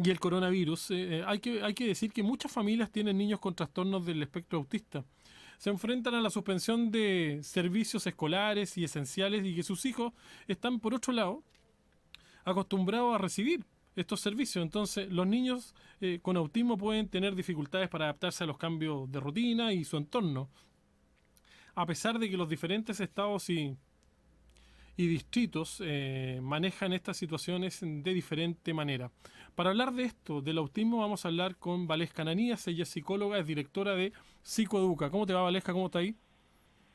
y el coronavirus, hay que decir que muchas familias tienen niños con trastornos del espectro autista. Se enfrentan a la suspensión de servicios escolares y esenciales y que sus hijos están, por otro lado, acostumbrados a recibir estos servicios. Entonces, los niños con autismo pueden tener dificultades para adaptarse a los cambios de rutina y su entorno, a pesar de que los diferentes estados y distritos manejan estas situaciones de diferente manera. Para hablar de esto, del autismo, vamos a hablar con Valesca Ananías. Ella es psicóloga, es directora de Psicoeduca. ¿Cómo te va, Valesca? ¿Cómo está ahí?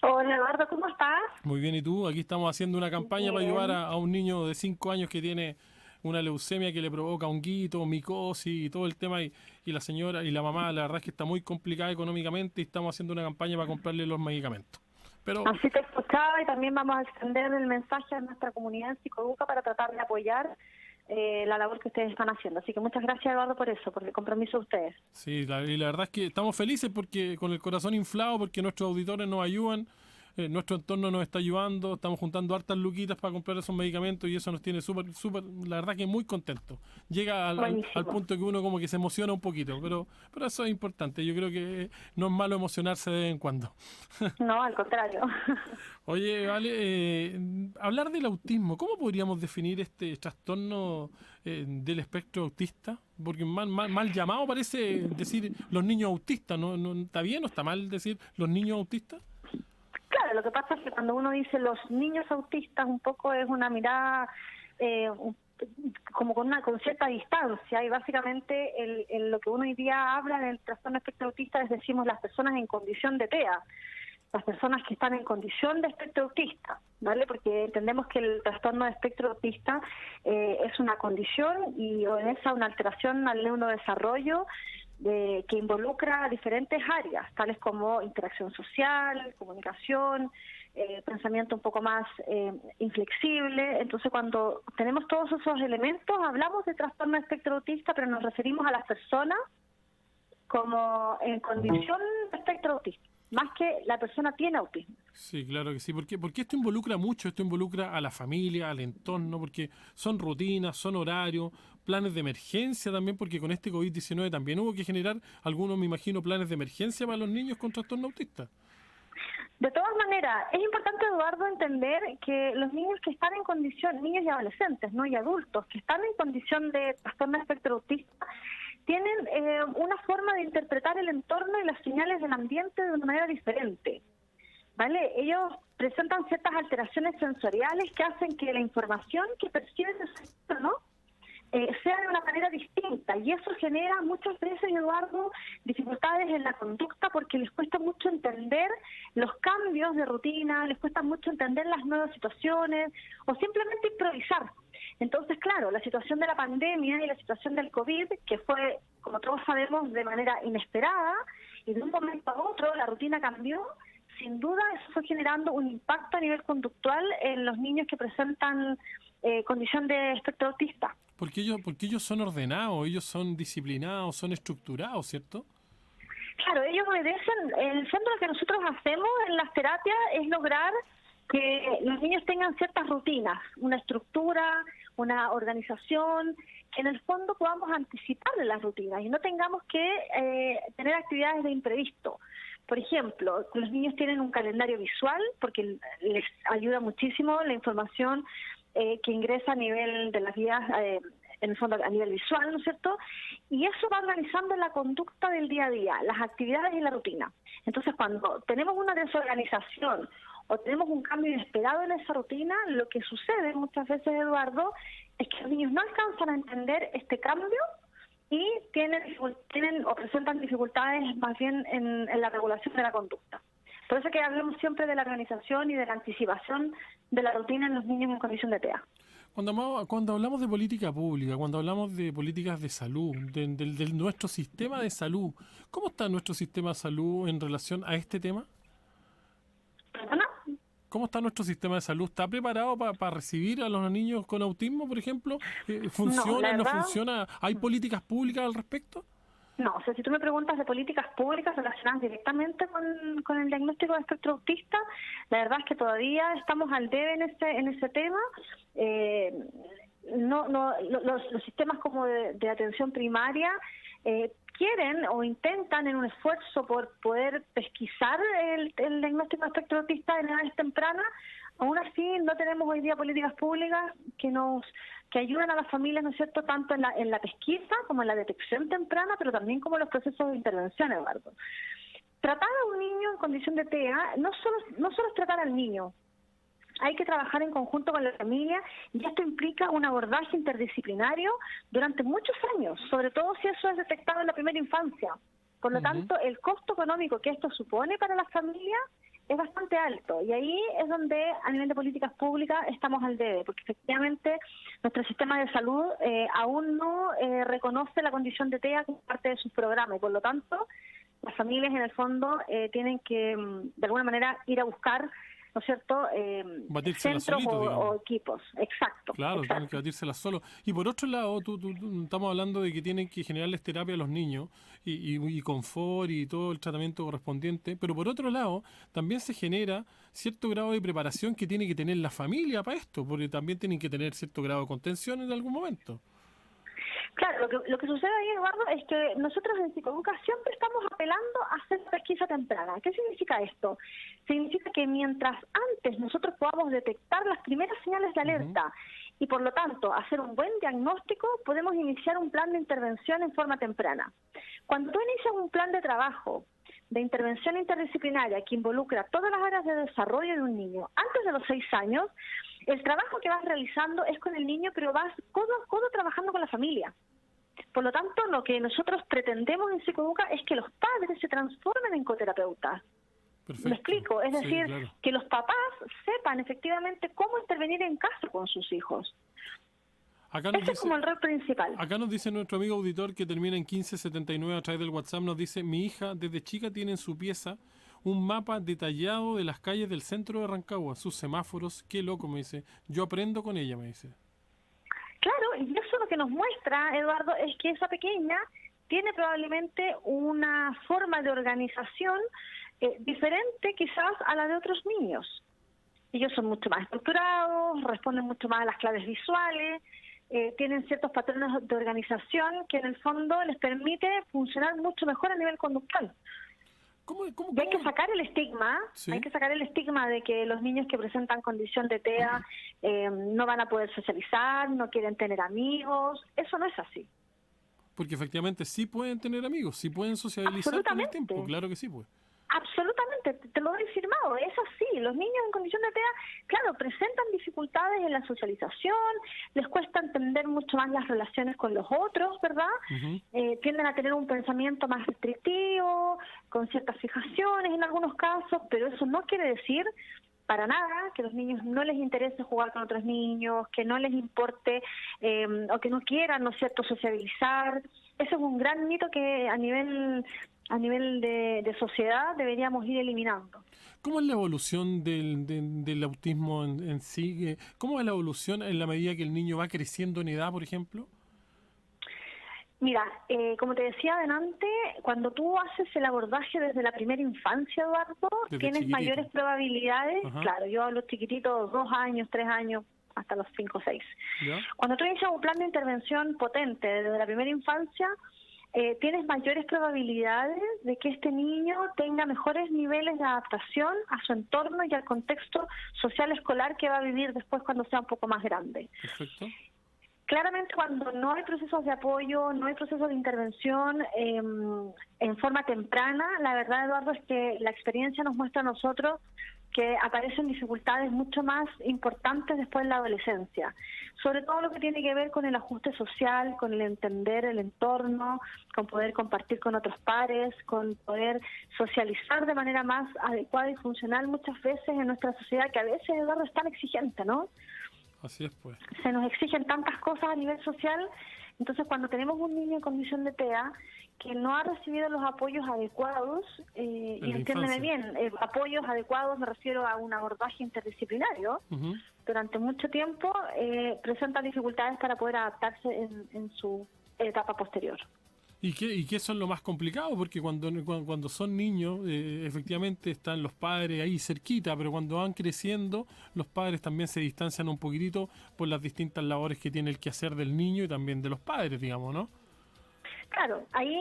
Hola Eduardo, ¿cómo estás? Muy bien, ¿y tú? Aquí estamos haciendo una campaña para ayudar Bien. a un niño de 5 años que tiene una leucemia que le provoca honguito, micosis y todo el tema. Y la señora y la mamá, la verdad es que está muy complicada económicamente y estamos haciendo una campaña para comprarle los medicamentos. Pero Así te escuchaba y también vamos a extender el mensaje a nuestra comunidad en Psicoeduca para tratar de apoyar la labor que ustedes están haciendo. Así que muchas gracias Eduardo por eso, por el compromiso de ustedes. sí, y la verdad es que estamos felices porque con el corazón inflado, porque nuestros auditores nos ayudan, nuestro entorno nos está ayudando, estamos juntando hartas luquitas para comprar esos medicamentos y eso nos tiene súper, la verdad que muy contentos. Llega al Buenísimo. punto que uno como que se emociona un poquito, pero eso es importante. Yo creo que no es malo emocionarse de vez en cuando. No, al contrario. Oye, vale, hablar del autismo, ¿cómo podríamos definir este trastorno del espectro autista? Porque mal llamado parece decir los niños autistas, ¿no? ¿Está bien o está mal decir los niños autistas? Claro, lo que pasa es que cuando uno dice los niños autistas, un poco es una mirada como con cierta distancia y básicamente lo que uno hoy día habla del trastorno espectro autista es decimos las personas en condición de TEA, las personas que están en condición de espectro autista, ¿vale? Porque entendemos que el trastorno de espectro autista es una condición y obedece a una alteración al neurodesarrollo que involucra diferentes áreas, tales como interacción social, comunicación, pensamiento un poco más inflexible. Entonces, cuando tenemos todos esos elementos, hablamos de trastorno de espectro autista, pero nos referimos a las personas como en condición de espectro autista, más que la persona tiene autismo. Sí, claro que sí. Porque esto involucra mucho, esto involucra a la familia, al entorno, porque son rutinas, son horarios, planes de emergencia también, porque con este COVID-19 también hubo que generar algunos, me imagino, planes de emergencia para los niños con trastorno autista. De todas maneras, es importante, Eduardo, entender que los niños que están en condición, niños y adolescentes, no y adultos, que están en condición de trastorno de espectro autista, tienen una forma de interpretar el entorno y las señales del ambiente de una manera diferente. ¿Vale? Ellos presentan ciertas alteraciones sensoriales que hacen que la información que perciben de su entorno sea de una manera distinta y eso genera muchas veces, Eduardo, dificultades en la conducta porque les cuesta mucho entender los cambios de rutina, les cuesta mucho entender las nuevas situaciones o simplemente improvisar. Entonces, claro, la situación de la pandemia y la situación del COVID, que fue, como todos sabemos, de manera inesperada y de un momento a otro la rutina cambió, sin duda eso fue generando un impacto a nivel conductual en los niños que presentan condición de espectro autista. Porque ellos son ordenados, ellos son disciplinados, son estructurados, ¿cierto? Claro, ellos obedecen, en el fondo lo que nosotros hacemos en las terapias es lograr que los niños tengan ciertas rutinas, una estructura, una organización, que en el fondo podamos anticiparle las rutinas y no tengamos que tener actividades de imprevisto. Por ejemplo, los niños tienen un calendario visual porque les ayuda muchísimo la información que ingresa a nivel de las guías, en el fondo a nivel visual, ¿no es cierto? Y eso va organizando la conducta del día a día, las actividades y la rutina. Entonces, cuando tenemos una desorganización o tenemos un cambio inesperado en esa rutina, lo que sucede muchas veces, Eduardo, es que los niños no alcanzan a entender este cambio y tienen o presentan dificultades más bien en la regulación de la conducta. Por eso que hablamos siempre de la organización y de la anticipación de la rutina en los niños en condición de TEA. Cuando hablamos de política pública, cuando hablamos de políticas de salud, de nuestro sistema de salud, ¿cómo está nuestro sistema de salud en relación a este tema? ¿Perdona? ¿Cómo está nuestro sistema de salud? ¿Está preparado para recibir a los niños con autismo, por ejemplo? No, ¿Funciona, la no verdad, funciona? ¿Hay políticas públicas al respecto? no. O sea, si tú me preguntas de políticas públicas relacionadas directamente con el diagnóstico de espectro autista, la verdad es que todavía estamos al debe en ese tema. los sistemas como de atención primaria quieren o intentan en un esfuerzo por poder pesquisar el diagnóstico de espectro autista en edades tempranas. Aún así no tenemos hoy día políticas públicas que ayuden a las familias, ¿no es cierto?, tanto en la pesquisa como en la detección temprana, pero también como en los procesos de intervención, Eduardo. Tratar a un niño en condición de TEA no solo es tratar al niño. Hay que trabajar en conjunto con la familia y esto implica un abordaje interdisciplinario durante muchos años, sobre todo si eso es detectado en la primera infancia. Por lo tanto, el costo económico que esto supone para las familias es bastante alto y ahí es donde a nivel de políticas públicas estamos al debe, porque efectivamente nuestro sistema de salud aún no reconoce la condición de TEA como parte de sus programas y por lo tanto las familias en el fondo tienen que de alguna manera ir a buscar, ¿no es cierto?, centros o equipos. Exacto. Claro, exacto. tienen que batírselas solo. Y por otro lado, estamos hablando de que tienen que generarles terapia a los niños y confort y todo el tratamiento correspondiente, pero por otro lado, también se genera cierto grado de preparación que tiene que tener la familia para esto, porque también tienen que tener cierto grado de contención en algún momento. Claro, lo que sucede ahí, Eduardo, es que nosotros en Psicoeduca siempre estamos apelando a hacer pesquisa temprana. ¿Qué significa esto? Significa que mientras antes nosotros podamos detectar las primeras señales de alerta y por lo tanto hacer un buen diagnóstico, podemos iniciar un plan de intervención en forma temprana. Cuando tú inicias un plan de trabajo de intervención interdisciplinaria que involucra todas las áreas de desarrollo de un niño antes de los 6 años, el trabajo que vas realizando es con el niño, pero vas codo a codo trabajando con la familia. Por lo tanto, lo que nosotros pretendemos en Psicoeduca es que los padres se transformen en coterapeutas. Perfecto. ¿Me explico? Es decir, claro, que los papás sepan efectivamente cómo intervenir en casa con sus hijos. Ese es como el rol principal. Acá nos dice nuestro amigo auditor que termina en 1579 a través del WhatsApp, nos dice, mi hija desde chica tiene en su pieza un mapa detallado de las calles del centro de Rancagua, sus semáforos, qué loco, me dice, yo aprendo con ella, me dice. Claro, y eso lo que nos muestra, Eduardo, es que esa pequeña tiene probablemente una forma de organización diferente quizás a la de otros niños. Ellos son mucho más estructurados, responden mucho más a las claves visuales, tienen ciertos patrones de organización que en el fondo les permite funcionar mucho mejor a nivel conductual. Y hay que sacar el estigma, ¿sí? Hay que sacar el estigma de que los niños que presentan condición de TEA no van a poder socializar, no quieren tener amigos. Eso no es así. Porque efectivamente sí pueden tener amigos, sí pueden socializar con el tiempo, claro que sí, pues. Absolutamente, te lo doy firmado, es así. Los niños en condición de TEA, claro, presentan dificultades en la socialización, les cuesta entender mucho más las relaciones con los otros, ¿verdad? Tienden a tener un pensamiento más restrictivo, con ciertas fijaciones en algunos casos, pero eso no quiere decir para nada que a los niños no les interese jugar con otros niños, que no les importe o que no quieran, ¿no es cierto?, sociabilizar. Eso es un gran mito que a nivel de sociedad deberíamos ir eliminando. ¿Cómo es la evolución del autismo en sí? ¿Cómo es la evolución en la medida que el niño va creciendo en edad, por ejemplo? Mira, como te decía adelante, cuando tú haces el abordaje desde la primera infancia, Eduardo, tienes mayores probabilidades. Claro, yo hablo chiquititos, 2 años, 3 años, hasta los 5 o 6. ¿Ya? Cuando tú inicias un plan de intervención potente desde la primera infancia, tienes mayores probabilidades de que este niño tenga mejores niveles de adaptación a su entorno y al contexto social escolar que va a vivir después cuando sea un poco más grande. Perfecto. Claramente cuando no hay procesos de apoyo, no hay procesos de intervención en forma temprana, la verdad, Eduardo, es que la experiencia nos muestra a nosotros que aparecen dificultades mucho más importantes después de la adolescencia, sobre todo lo que tiene que ver con el ajuste social, con el entender el entorno, con poder compartir con otros pares, con poder socializar de manera más adecuada y funcional muchas veces en nuestra sociedad que a veces, Eduardo, es tan exigente, ¿no? Así es, pues. Se nos exigen tantas cosas a nivel social, entonces cuando tenemos un niño en condición de TEA que no ha recibido los apoyos adecuados, y entiéndeme bien, apoyos adecuados me refiero a un abordaje interdisciplinario, durante mucho tiempo presenta dificultades para poder adaptarse en su etapa posterior. ¿Y qué eso es lo más complicado? Porque cuando son niños, efectivamente están los padres ahí cerquita, pero cuando van creciendo, los padres también se distancian un poquitito por las distintas labores que tiene el quehacer del niño y también de los padres, digamos, ¿no? Claro, ahí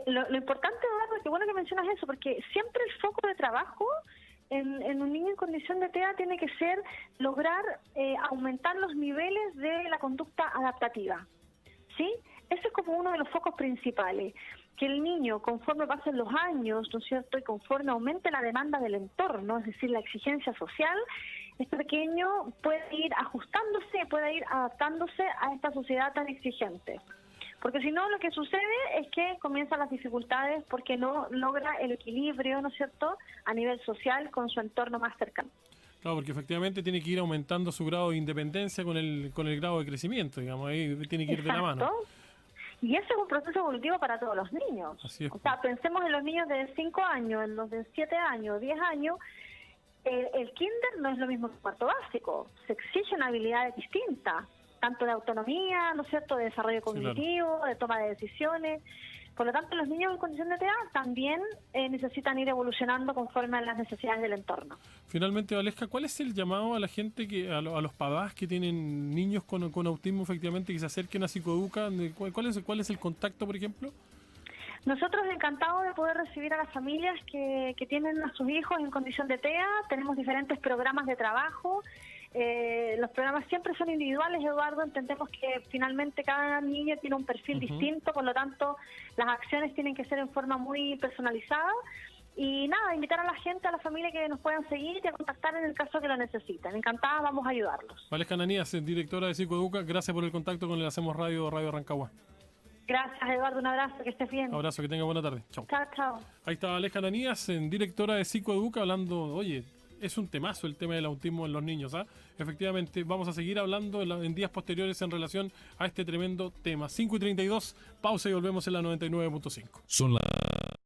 lo importante, Eduardo, qué bueno que mencionas eso, porque siempre el foco de trabajo en un niño en condición de TEA tiene que ser lograr aumentar los niveles de la conducta adaptativa, ¿sí? Ese es como uno de los focos principales, que el niño, conforme pasen los años, ¿no es cierto?, y conforme aumente la demanda del entorno, es decir, la exigencia social, este pequeño puede ir ajustándose, puede ir adaptándose a esta sociedad tan exigente. Porque si no, lo que sucede es que comienzan las dificultades porque no logra el equilibrio, ¿no es cierto?, a nivel social con su entorno más cercano. Claro, porque efectivamente tiene que ir aumentando su grado de independencia con el grado de crecimiento, digamos, ahí tiene que ir de la mano. Y ese es un proceso evolutivo para todos los niños. Así es. O sea, pensemos en los niños de 5 años, en los de 7 años, 10 años. El kinder no es lo mismo que el cuarto básico. Se exigen habilidades distintas, tanto de autonomía, ¿no es cierto?, de desarrollo cognitivo, de toma de decisiones. Por lo tanto, los niños en condición de TEA también necesitan ir evolucionando conforme a las necesidades del entorno. Finalmente, Valesca, ¿cuál es el llamado a la gente, a los papás que tienen niños con autismo, efectivamente, que se acerquen a Psicoeduca? ¿Cuál es el contacto, por ejemplo? Nosotros encantados de poder recibir a las familias que tienen a sus hijos en condición de TEA. Tenemos diferentes programas de trabajo. Los programas siempre son individuales, Eduardo. Entendemos que finalmente cada niño tiene un perfil distinto, por lo tanto las acciones tienen que ser en forma muy personalizada. Y nada, invitar a la gente, a la familia que nos puedan seguir y a contactar en el caso que lo necesiten. Encantada, vamos a ayudarlos. Valesca Ananías, directora de Psicoeduca, gracias por el contacto con el Hacemos Radio Rancagua. Gracias, Eduardo, un abrazo, que estés bien. Abrazo, que tenga buena tarde. Chao. Chao, chao. Ahí está Valesca Ananías, directora de Psicoeduca, hablando, oye, es un temazo el tema del autismo en los niños, ¿ah? Efectivamente, vamos a seguir hablando en días posteriores en relación a este tremendo tema. 5:32, pausa y volvemos en la 99.5. Son las